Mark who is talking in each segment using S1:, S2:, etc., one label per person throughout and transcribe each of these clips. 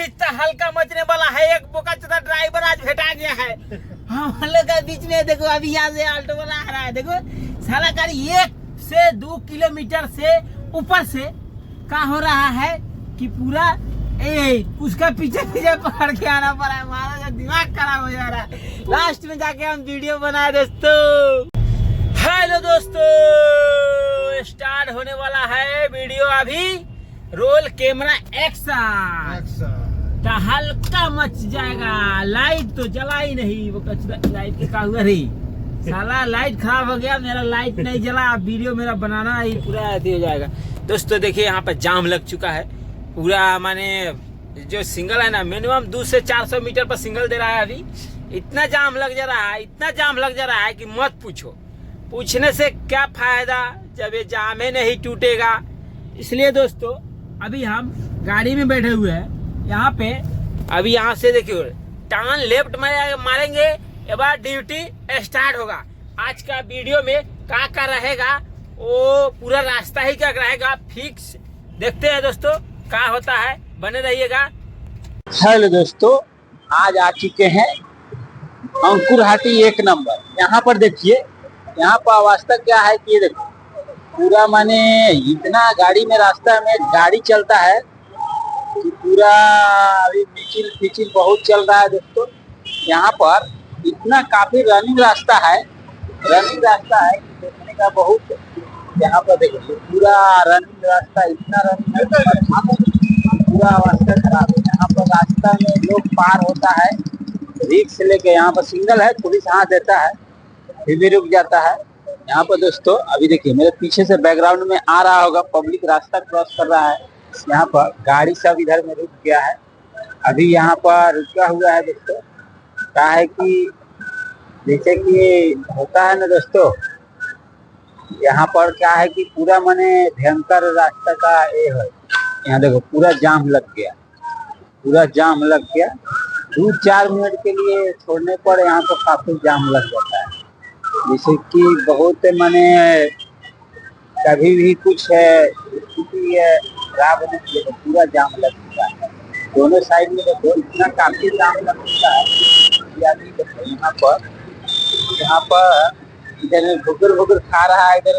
S1: हिस्सा हल्का मचने वाला है। एक बोका ड्राइवर आज भेटा गया है हम लोग के बीच में। देखो अभी यहाँ से ऑल्टो वाला आ रहा है। देखो साला गाड़ी 1 से 2 किलोमीटर से ऊपर से क्या हो रहा है कि पूरा उसका पीछे पीछे पकड़ के आना पड़ा है। हमारा दिमाग खराब हो जा रहा है। लास्ट में जाके हम वीडियो बनाए दोस्तों। हेलो दोस्तों, स्टार्ट होने वाला है वीडियो अभी। Roll camera action. हल्का मच जाएगा। लाइट तो जला ही नहीं। वो कचरा लाइट के का हुआ रे साला, लाइट खराब हो गया। मेरा लाइट नहीं जला। वीडियो मेरा बनाना ही पूरा हो जाएगा दोस्तों। देखिए यहाँ पर जाम लग चुका है पूरा। माने जो सिंगल है ना, मिनिमम 200 से 400 मीटर पर सिंगल दे रहा है। अभी इतना जाम लग जा रहा है, इतना जाम लग जा रहा है कि मत पूछो। पूछने से क्या फायदा जब ये जाम ही नहीं टूटेगा। इसलिए दोस्तों अभी हम गाड़ी में बैठे हुए हैं यहाँ पे। अभी यहाँ से देखिए टर्न लेफ्ट मारेंगे, एक बार ड्यूटी स्टार्ट होगा। आज का वीडियो में क्या रहेगा वो पूरा रास्ता ही क्या रहेगा फिक्स। देखते हैं दोस्तों क्या होता है, बने रहिएगा।
S2: हेलो दोस्तों, आज आ चुके हैं अंकुर हाटी 1 नंबर। यहाँ पर देखिए, यहाँ पर अवस्था क्या है कि देखो पूरा माने इतना गाड़ी में रास्ता में गाड़ी चलता है कि पूरा अभी मिचिल फिचिल बहुत चल रहा है दोस्तों। यहाँ पर इतना काफी रनिंग रास्ता है देखने का बहुत। यहाँ पर देखिए पूरा रनिंग रास्ता, इतना रनिंग पूरा अवस्था खराब है। यहाँ पर रास्ता में लोग पार होता है रिक्स लेके। यहाँ पर सिग्नल है, पुलिस हाथ देता है फिर भी रुक जाता है। यहाँ पर दोस्तों अभी देखिए मेरे पीछे से बैकग्राउंड में आ रहा होगा, पब्लिक रास्ता क्रॉस कर रहा है। यहाँ पर गाड़ी सब इधर में रुक गया है। अभी यहाँ पर रुका हुआ है दोस्तों। क्या है कि जैसे कि होता है ना दोस्तों, यहाँ पर क्या है कि पूरा माने भयंकर रास्ता का ये है। यहाँ देखो पूरा जाम लग गया, 2-4 मिनट के लिए छोड़ने पर यहाँ पर काफी जाम लग जाता है। जैसे कि बहुत माने कभी भी कुछ है स्थिति खराब होने के लिए पूरा जाम लग चुका है। दोनों साइड में देखो इतना काफी जाम लग चुका है। अभी देखो यहाँ पर इधर घुगर खा रहा है, इधर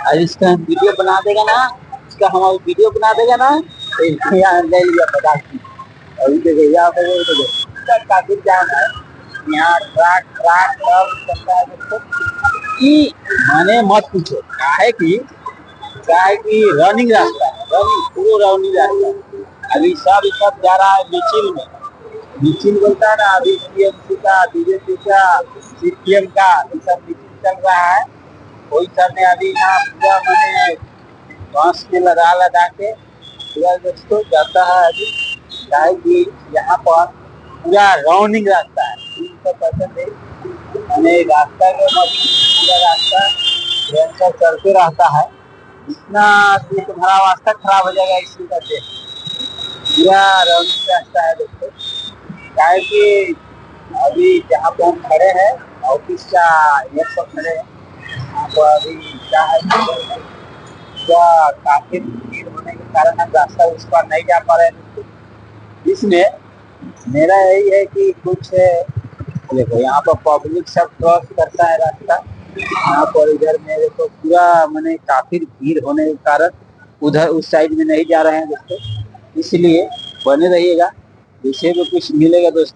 S2: और इसका वीडियो बना देगा ना, इसका हमारा वीडियो बना देगा ना तो यहाँ ले लिया 50। अभी देखो यहाँ पर काफी जाम है। यहाँ ट्रक सब चलता है दोस्तों कि माने मत पूछो। क्या है कि रनिंग रास्ता है, पूरा रनिंग रास्ता। अभी सब जा रहा है मिचिल बोलता है ना। अभी टीएमसी का, बीजेपी का, सीपीएम का सब मिचिल चल रहा है। कोई सर ने अभी यहाँ पूरा मैंने बांस के लगा के पूरा दोस्तों जाता है। अभी क्या है कि यहाँ पर पूरा रनिंग रास्ता है। 300% मैंने रास्ता के पूरा रास्ता चलते रहता है। इतना कि तुम्हारा रास्ता खराब हो जाएगा इसी वजह से। पूरा रनिंग रास्ता है दोस्तों। क्या है कि अभी जहाँ पर हम खड़े हैं ऑफिस का ये सब खड़े हैं, यहाँ पर अभी क्या है क्या काफी भीड़ होने के कारण हम रास्ता उस पर नहीं जा पा रहे हैं। इसमें मेरा यही है कि कुछ देखो यहाँ पर पब्लिक सब क्रॉस करता है रास्ता। यहाँ पर इधर मेरे को पूरा मैंने काफी भीड़ होने के कारण उधर उस साइड में नहीं जा रहे हैं दोस्तों। इसलिए बने रहिएगा, विषय में कुछ मिलेगा दोस्तों।